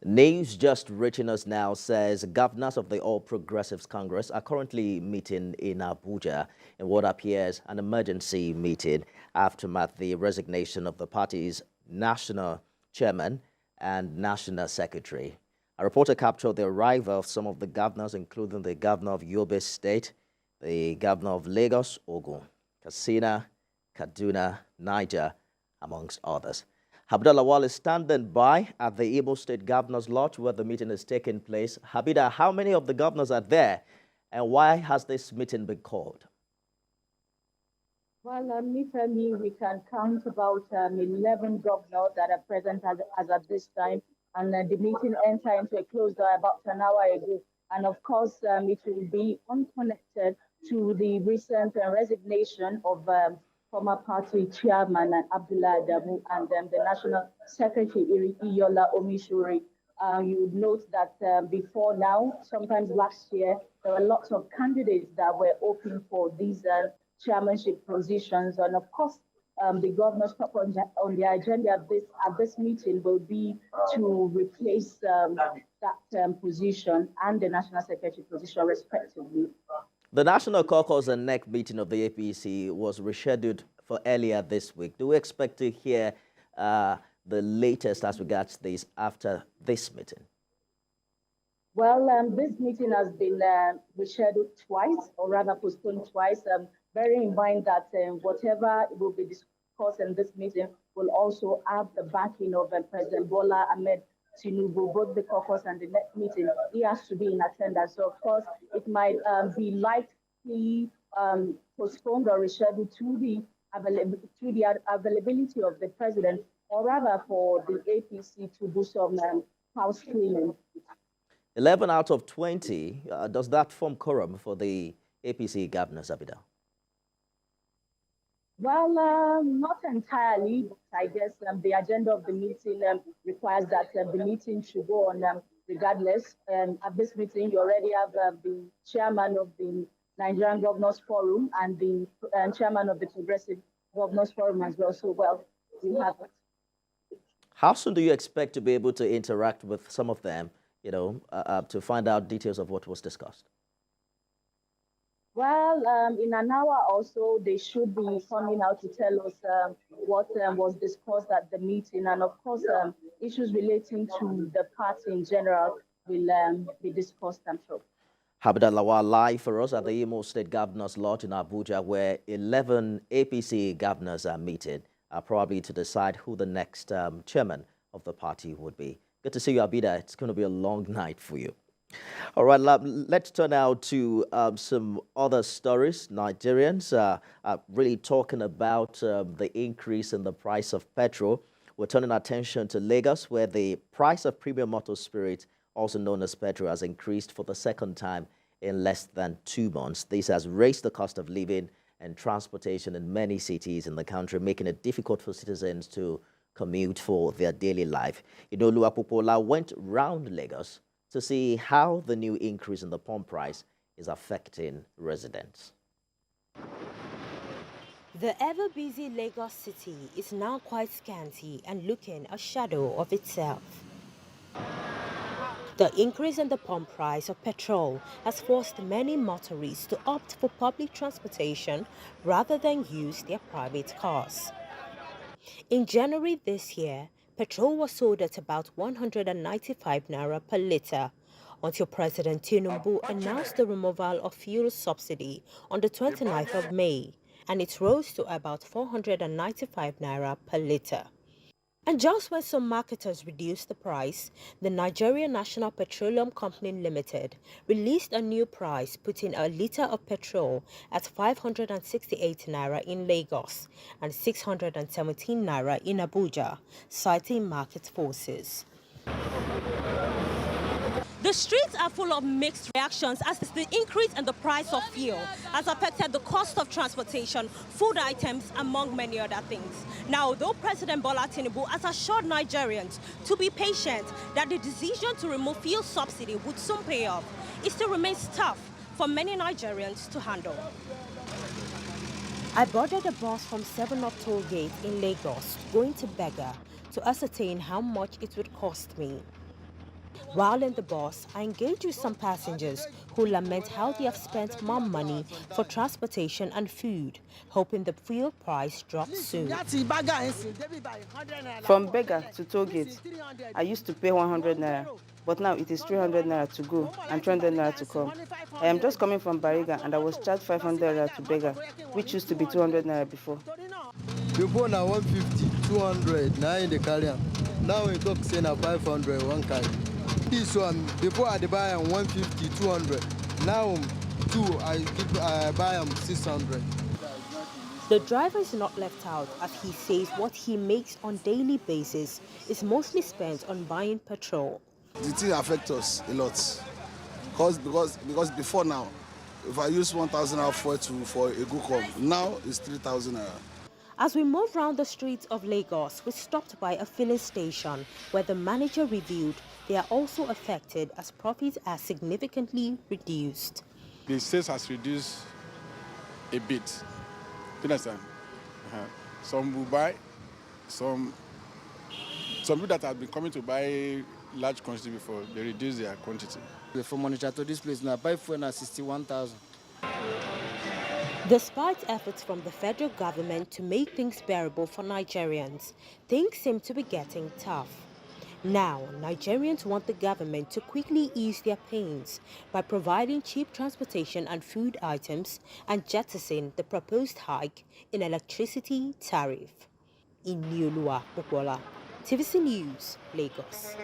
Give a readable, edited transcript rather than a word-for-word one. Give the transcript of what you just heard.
News just reaching us now says governors of the All Progressives Congress are currently meeting in Abuja in what appears an emergency meeting aftermath the resignation of the party's national chairman and national secretary. A reporter captured the arrival of some of the governors, including the governor of Yobe State, the governor of Lagos, Ogun, Katsina, Kaduna, Niger, amongst others. Habida Lawal is standing by at the Imo State Governor's Lodge where the meeting is taking place. Habida, how many of the governors are there and why has this meeting been called? Well, Mifemi, we can count about 11 governors that are present as at this time, and the meeting entered into a closed door about an hour ago. And of course, it will be unconnected to the recent resignation of former party chairman Abdullah Adamu and the national secretary Iyola Omishuri. You would note that before now, sometimes last year, there were lots of candidates that were open for these chairmanship positions. And of course, the governor's top on the agenda at this meeting will be to replace that position and the national secretary position, respectively. The National Caucus and NEC meeting of the APC was rescheduled for earlier this week. Do we expect to hear the latest as regards this after this meeting? Well, this meeting has been rescheduled twice, or rather postponed twice, bearing in mind that whatever will be discussed in this meeting will also have the backing of President Bola Ahmed Tinubu, both the caucus and the next meeting. He has to be in attendance. So, of course, it might be likely postponed or rescheduled to the availability of the president, or rather for the APC to do some house cleaning. 11 out of 20, does that form quorum for the APC governors, Abida? Well, not entirely, but I guess the agenda of the meeting requires that the meeting should go on regardless. At this meeting, you already have the chairman of the Nigerian Governors Forum and the chairman of the Progressive Governors Forum as well. So, well, you have it. How soon do you expect to be able to interact with some of them, to find out details of what was discussed? Well, in an hour or so, they should be coming out to tell us what was discussed at the meeting. And of course, issues relating to the party in general will be discussed, I'm sure. Habida Lawal live for us at the Imo State Governor's Lodge in Abuja, where 11 APC governors are meeting, probably to decide who the next chairman of the party would be. Good to see you, Habida. It's going to be a long night for you. All right, let's turn now to some other stories. Nigerians are really talking about the increase in the price of petrol. We're turning attention to Lagos, where the price of premium motor spirit, also known as petrol, has increased for the second time in less than 2 months. This has raised the cost of living and transportation in many cities in the country, making it difficult for citizens to commute for their daily life. Oluwapopola went round Lagos to see how the new increase in the pump price is affecting residents. The ever-busy Lagos city is now quite scanty and looking a shadow of itself. The increase in the pump price of petrol has forced many motorists to opt for public transportation rather than use their private cars. In January this year, petrol was sold at about 195 naira per litre until President Tinubu announced the removal of fuel subsidy on the 29th of May, and it rose to about 495 naira per litre. And just when some marketers reduced the price, the Nigerian National Petroleum Company Limited released a new price, putting a litre of petrol at 568 naira in Lagos and 617 naira in Abuja, citing market forces. The streets are full of mixed reactions as the increase in the price of fuel has affected the cost of transportation, food items, among many other things. Now, though President Bola Tinubu has assured Nigerians to be patient that the decision to remove fuel subsidy would soon pay off, it still remains tough for many Nigerians to handle. I boarded a bus from 7 Up Toll Gate in Lagos going to Bega to ascertain how much it would cost me. While in the bus, I engage with some passengers who lament how they have spent more money for transportation and food, hoping the fuel price drops soon. From Bega to Tollgate, I used to pay 100 naira, but now it is 300 naira to go and 300 naira to come. I am just coming from Bariga and I was charged 500 naira to Bega, which used to be 200 naira before. Before na 150, 200, now in the carrier. Now we talk say na 500 one carry. This one, before I buy am 150, 200. Now I buy am 600. The driver is not left out as he says what he makes on daily basis is mostly spent on buying petrol. The thing affects us a lot because before now, if I use 1,000 naira for a good come, now it's 3,000 naira. As we move round the streets of Lagos, we stopped by a filling station where the manager revealed they are also affected as profits are significantly reduced. The sales has reduced a bit. You understand? Some will buy, some people that have been coming to buy large quantity before, they reduce their quantity. From Onitsha to this place now, buy fuel na 61,000. Despite efforts from the federal government to make things bearable for Nigerians, things seem to be getting tough. Now, Nigerians want the government to quickly ease their pains by providing cheap transportation and food items and jettison the proposed hike in electricity tariff. In Niolua Popola, TVC News, Lagos.